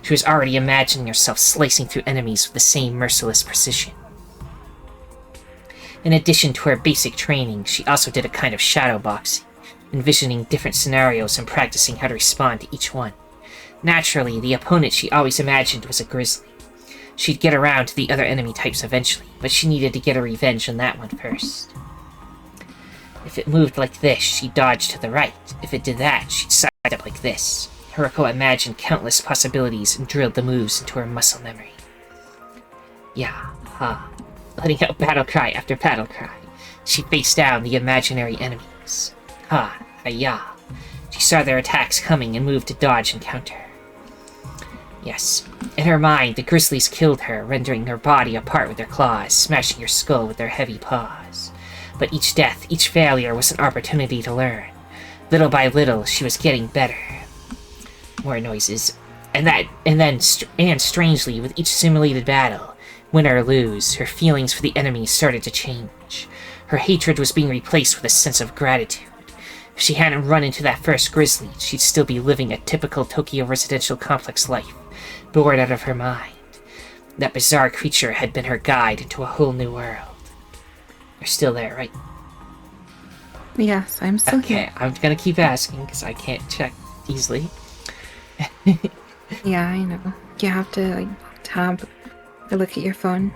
[SPEAKER 1] She was already imagining herself slicing through enemies with the same merciless precision. In addition to her basic training, she also did a kind of shadow boxing, envisioning different scenarios and practicing how to respond to each one. Naturally, the opponent she always imagined was a grizzly. She'd get around to the other enemy types eventually, but she needed to get her revenge on that one first. If it moved like this, she'd dodge to the right. If it did that, she'd side up like this. Hiruko imagined countless possibilities and drilled the moves into her muscle memory. Yeah, letting out battle cry after battle cry. She faced down the imaginary enemies. Ha-ya. She saw their attacks coming and moved to dodge and counter. Yes, in her mind, the grizzlies killed her, rendering her body apart with their claws, smashing her skull with their heavy paws. But each death, each failure was an opportunity to learn. Little by little, she was getting better. More noises. And strangely, with each simulated battle, win or lose, her feelings for the enemy started to change. Her hatred was being replaced with a sense of gratitude. If she hadn't run into that first grizzly, she'd still be living a typical Tokyo residential complex life, bored out of her mind. That bizarre creature had been her guide into a whole new world. You're still there, right?
[SPEAKER 2] Yes, I'm still
[SPEAKER 1] here.
[SPEAKER 2] here.
[SPEAKER 1] Okay, I'm gonna keep asking, because I can't check easily.
[SPEAKER 2] Yeah, I know. You have to, tab or look at your phone.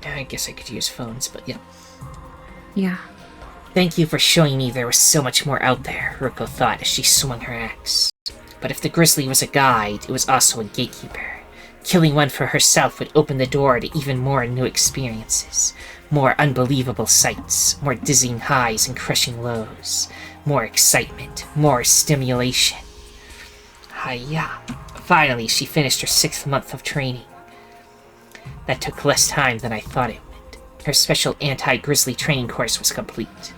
[SPEAKER 1] I guess I could use phones, but yeah.
[SPEAKER 2] Yeah.
[SPEAKER 1] Thank you for showing me there was so much more out there, Hiruko thought as she swung her axe. But if the grizzly was a guide, it was also a gatekeeper. Killing one for herself would open the door to even more new experiences, more unbelievable sights, more dizzying highs and crushing lows, more excitement, more stimulation. Hiya. Finally, she finished her 6th month of training. That took less time than I thought it would. Her special anti-grizzly training course was complete.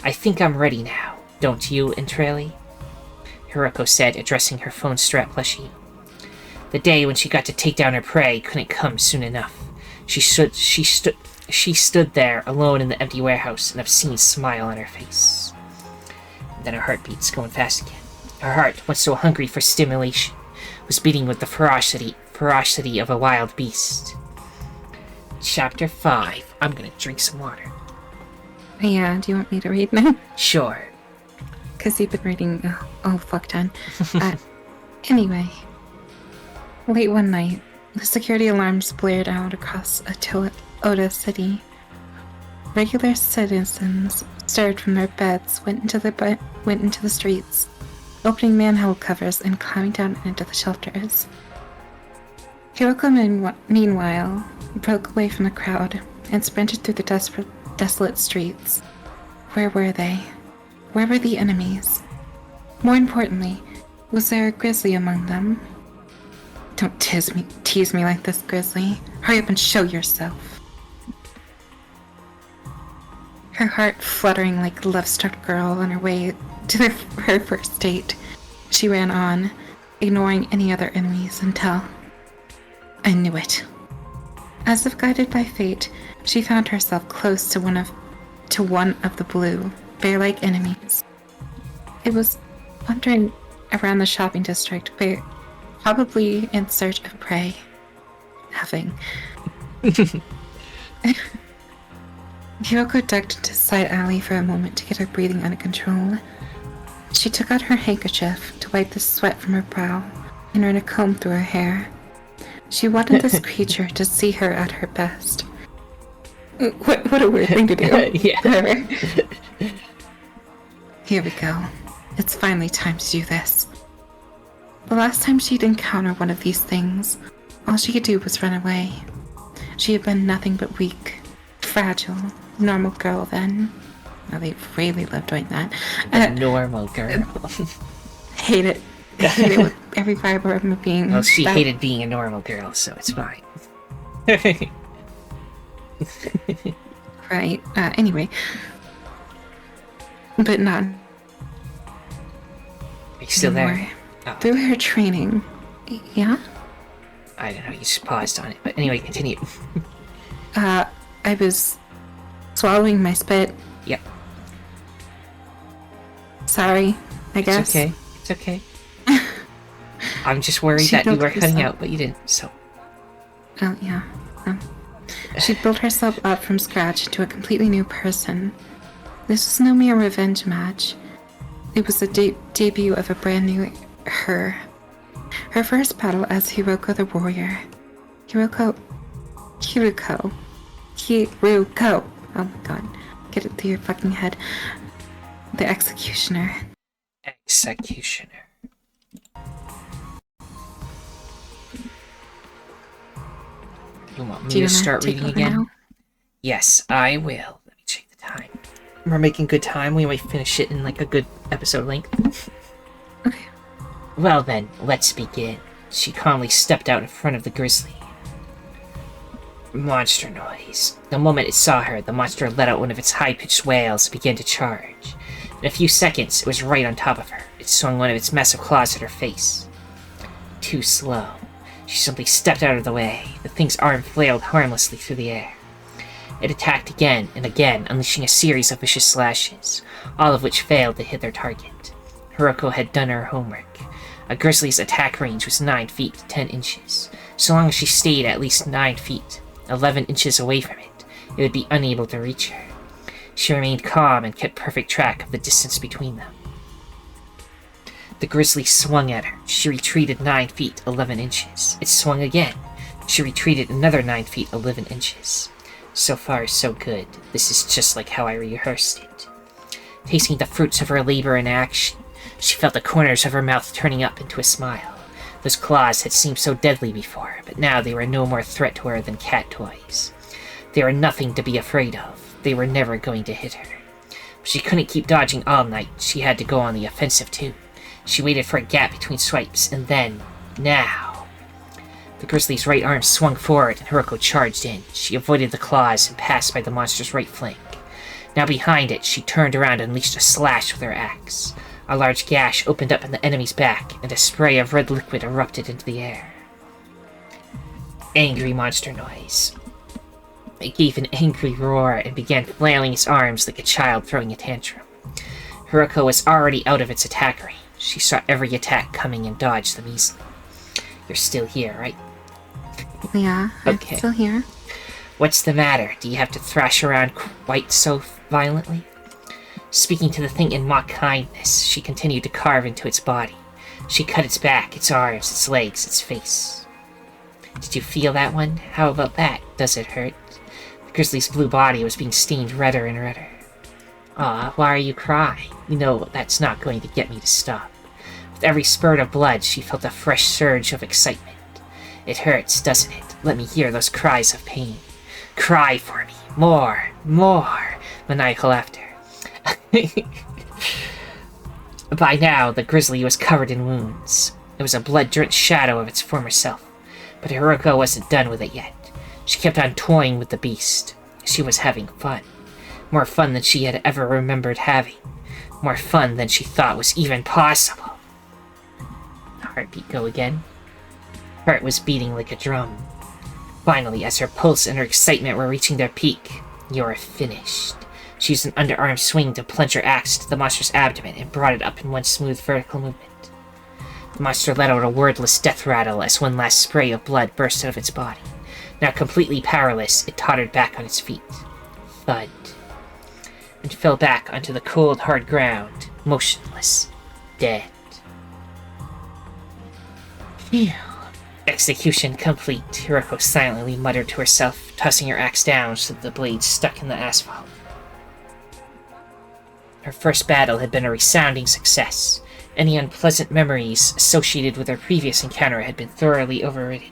[SPEAKER 1] I think I'm ready now, don't you, Entrelli? Hiruko said, addressing her phone strap plushie. The day when she got to take down her prey couldn't come soon enough. She stood there, alone in the empty warehouse, an obscene smile on her face. And then her heartbeat's going fast again. Her heart, once so hungry for stimulation, was beating with the ferocity of a wild beast. Chapter 5. I'm gonna drink some water.
[SPEAKER 2] Yeah, do you want me to read now?
[SPEAKER 1] Sure.
[SPEAKER 2] Because you've been reading fuck ton. Anyway. Late one night, the security alarms blared out across Oda City. Regular citizens stirred from their beds, went into the streets, opening manhole covers and climbing down into the shelters. Hiruko, meanwhile, broke away from the crowd and sprinted through the desolate streets. Where were they? Where were the enemies? More importantly, was there a grizzly among them? Don't tease me like this, Grizzly. Hurry up and show yourself. Her heart fluttering like a love-struck girl on her way to her first date. She ran on, ignoring any other enemies until... I knew it. As if guided by fate, she found herself close to one of the blue, bear-like enemies. It was wandering around the shopping district where... probably in search of prey. Nothing. Hiruko ducked into a side alley for a moment to get her breathing under control. She took out her handkerchief to wipe the sweat from her brow and ran a comb through her hair. She wanted this creature to see her at her best. What a weird thing to do.
[SPEAKER 1] Yeah.
[SPEAKER 2] Here we go. It's finally time to do this. The last time she'd encounter one of these things, all she could do was run away. She had been nothing but weak, fragile, normal girl then. Now they really love doing that.
[SPEAKER 1] Normal girl.
[SPEAKER 2] Hate it. Hate it with every fiber of my being.
[SPEAKER 1] Well, she hated being a normal girl, so it's fine.
[SPEAKER 2] Right. Anyway. But not
[SPEAKER 1] Are you still
[SPEAKER 2] anymore.
[SPEAKER 1] there? Oh,
[SPEAKER 2] Through her training. Yeah?
[SPEAKER 1] I don't know, you just paused on it. But anyway, continue.
[SPEAKER 2] I was swallowing my spit.
[SPEAKER 1] Yep.
[SPEAKER 2] Sorry, I guess.
[SPEAKER 1] It's okay. It's okay. I'm just worried
[SPEAKER 2] She
[SPEAKER 1] that you
[SPEAKER 2] built
[SPEAKER 1] were cutting
[SPEAKER 2] herself-
[SPEAKER 1] out, but you didn't, so.
[SPEAKER 2] Oh, yeah. She built herself up from scratch into a completely new person. This was no mere revenge match. It was the debut of a brand new her. Her first battle as Hiruko the warrior. Hiruko. Oh my god. Get it through your fucking head. The executioner.
[SPEAKER 1] Executioner. You want me
[SPEAKER 2] Do you
[SPEAKER 1] to
[SPEAKER 2] wanna
[SPEAKER 1] start
[SPEAKER 2] take
[SPEAKER 1] reading
[SPEAKER 2] over
[SPEAKER 1] again?
[SPEAKER 2] now?
[SPEAKER 1] Yes, I will. Let me check the time. We're making good time. We might finish it in like a good episode length.
[SPEAKER 2] Okay.
[SPEAKER 1] Well then, let's begin. She calmly stepped out in front of the grizzly. Monster noise. The moment it saw her, the monster let out one of its high-pitched wails and began to charge. In a few seconds, it was right on top of her. It swung one of its massive claws at her face. Too slow. She simply stepped out of the way. The thing's arm flailed harmlessly through the air. It attacked again and again, unleashing a series of vicious slashes, all of which failed to hit their target. Hiruko had done her homework. A grizzly's attack range was 9 feet to 10 inches. So long as she stayed at least 9 feet, 11 inches away from it, it would be unable to reach her. She remained calm and kept perfect track of the distance between them. The grizzly swung at her. She retreated 9 feet, 11 inches. It swung again. She retreated another 9 feet, 11 inches. So far, so good. This is just like how I rehearsed it. Tasting the fruits of her labor in action, she felt the corners of her mouth turning up into a smile. Those claws had seemed so deadly before, but now they were no more threat to her than cat toys. They were nothing to be afraid of. They were never going to hit her. But she couldn't keep dodging all night. She had to go on the offensive too. She waited for a gap between swipes, and then, now. The grizzly's right arm swung forward, and Hiruko charged in. She avoided the claws and passed by the monster's right flank. Now behind it, she turned around and unleashed a slash with her axe. A large gash opened up in the enemy's back, and a spray of red liquid erupted into the air. Angry monster noise. It gave an angry roar and began flailing its arms like a child throwing a tantrum. Hiruko was already out of its attack range. She saw every attack coming and dodged them easily. You're still here, right?
[SPEAKER 2] Yeah,
[SPEAKER 1] Okay.
[SPEAKER 2] I'm still here.
[SPEAKER 1] What's the matter? Do you have to thrash around quite so violently? Speaking to the thing in mock kindness, she continued to carve into its body. She cut its back, its arms, its legs, its face. Did you feel that one? How about that? Does it hurt? The grizzly's blue body was being stained redder and redder. Aw, why are you crying? You know that's not going to get me to stop. With every spurt of blood, she felt a fresh surge of excitement. It hurts, doesn't it? Let me hear those cries of pain. Cry for me. More, more. Maniacal laughter. By now, the grizzly was covered in wounds. It was a blood-drenched shadow of its former self. But Hiruko wasn't done with it yet. She kept on toying with the beast. She was having fun. More fun than she had ever remembered having. More fun than she thought was even possible. Heartbeat go again. Heart was beating like a drum. Finally, as her pulse and her excitement were reaching their peak, you're finished. She used an underarm swing to plunge her axe to the monster's abdomen and brought it up in one smooth vertical movement. The monster let out a wordless death rattle as one last spray of blood burst out of its body. Now completely powerless, it tottered back on its feet. Thud. And fell back onto the cold, hard ground, motionless, dead. Phew. Execution complete, Hiruko silently muttered to herself, tossing her axe down so that the blade stuck in the asphalt. Her first battle had been a resounding success. Any unpleasant memories associated with her previous encounter had been thoroughly overridden.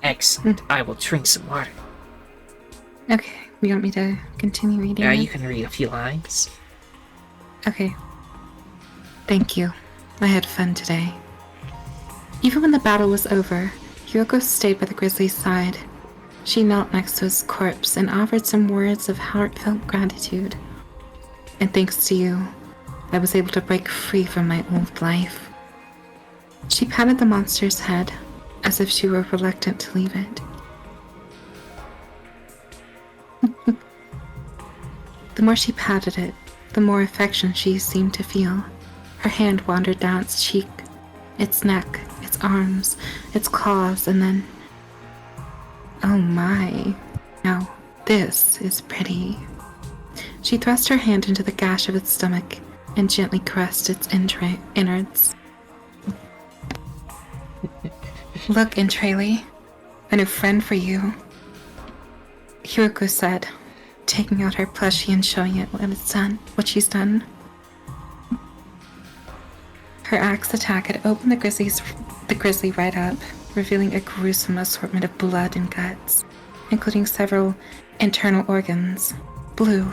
[SPEAKER 1] Excellent. I will drink some water.
[SPEAKER 2] Okay, you want me to continue reading?
[SPEAKER 1] Yeah,
[SPEAKER 2] it?
[SPEAKER 1] you can read a few lines.
[SPEAKER 2] Okay. Thank you. I had fun today. Even when the battle was over, Hiruko stayed by the grizzly's side. She knelt next to his corpse and offered some words of heartfelt gratitude. And thanks to you, I was able to break free from my old life. She patted the monster's head, as if she were reluctant to leave it. The more she patted it, the more affection she seemed to feel. Her hand wandered down its cheek, its neck, its arms, its claws, and then... Oh my. Now, this is pretty. She thrust her hand into the gash of its stomach and gently caressed its innards. Look, Intraley, a new friend for you, Hiruko said, taking out her plushie and showing it what she's done. Her axe attack had opened the grizzly right up, revealing a gruesome assortment of blood and guts, including several internal organs, blue,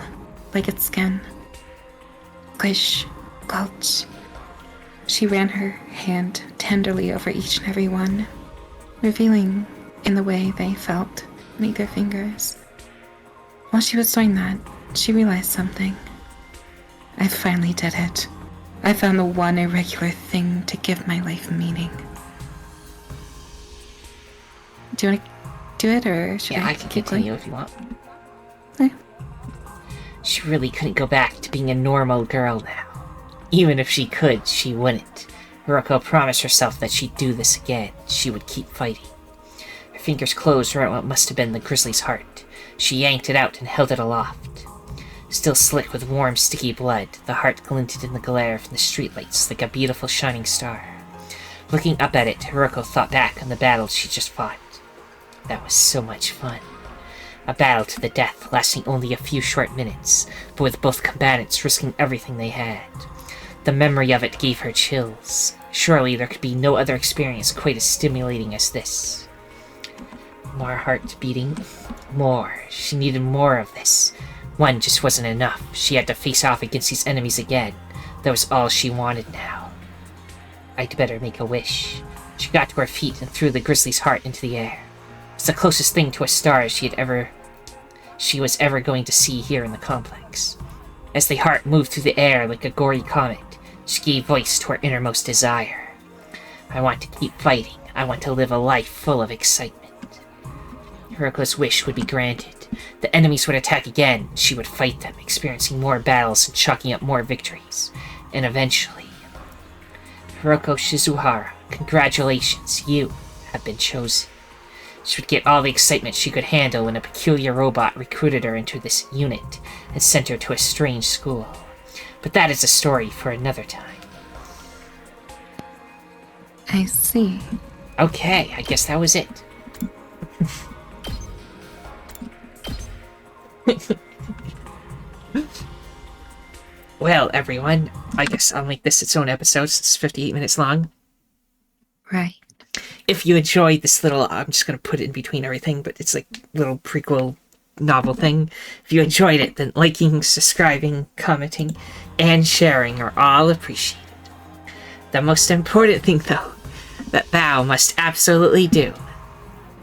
[SPEAKER 2] like its skin. Squish, squelch. She ran her hand tenderly over each and every one, revealing in the way they felt beneath their fingers. While she was doing that, she realized something. I finally did it. I found the one irregular thing to give my life meaning. Do you want to do it, or should
[SPEAKER 1] I can
[SPEAKER 2] keep
[SPEAKER 1] continue
[SPEAKER 2] going?
[SPEAKER 1] if you want.
[SPEAKER 2] Okay.
[SPEAKER 1] She really couldn't go back to being a normal girl now. Even if she could, she wouldn't. Hiruko promised herself that she'd do this again. She would keep fighting. Her fingers closed around what must have been the grizzly's heart. She yanked it out and held it aloft. Still slick with warm, sticky blood, the heart glinted in the glare from the streetlights like a beautiful shining star. Looking up at it, Hiruko thought back on the battle she just fought. That was so much fun. A battle to the death, lasting only a few short minutes, but with both combatants risking everything they had. The memory of it gave her chills. Surely there could be no other experience quite as stimulating as this. More heart beating. More. She needed more of this. One just wasn't enough. She had to face off against these enemies again. That was all she wanted now. I'd better make a wish. She got to her feet and threw the grizzly's heart into the air. It's the closest thing to a star she was ever going to see here in the complex. As the heart moved through the air like a gory comet, she gave voice to her innermost desire. I want to keep fighting. I want to live a life full of excitement. Hiruko's wish would be granted. The enemies would attack again. She would fight them, experiencing more battles and chalking up more victories. And eventually... Hiruko Shizuhara, congratulations, you have been chosen. She would get all the excitement she could handle when a peculiar robot recruited her into this unit and sent her to a strange school. But that is a story for another time.
[SPEAKER 2] I see.
[SPEAKER 1] Okay, I guess that was it. Well, everyone, I guess I'll make this its own episode since it's 58 minutes long.
[SPEAKER 2] Right.
[SPEAKER 1] If you enjoyed this little, I'm just going to put it in between everything, but it's like a little prequel novel thing. If you enjoyed it, then liking, subscribing, commenting, and sharing are all appreciated. The most important thing, though, that thou must absolutely do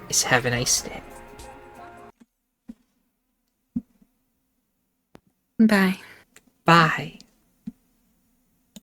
[SPEAKER 1] is have a nice day.
[SPEAKER 2] Bye.
[SPEAKER 1] Bye.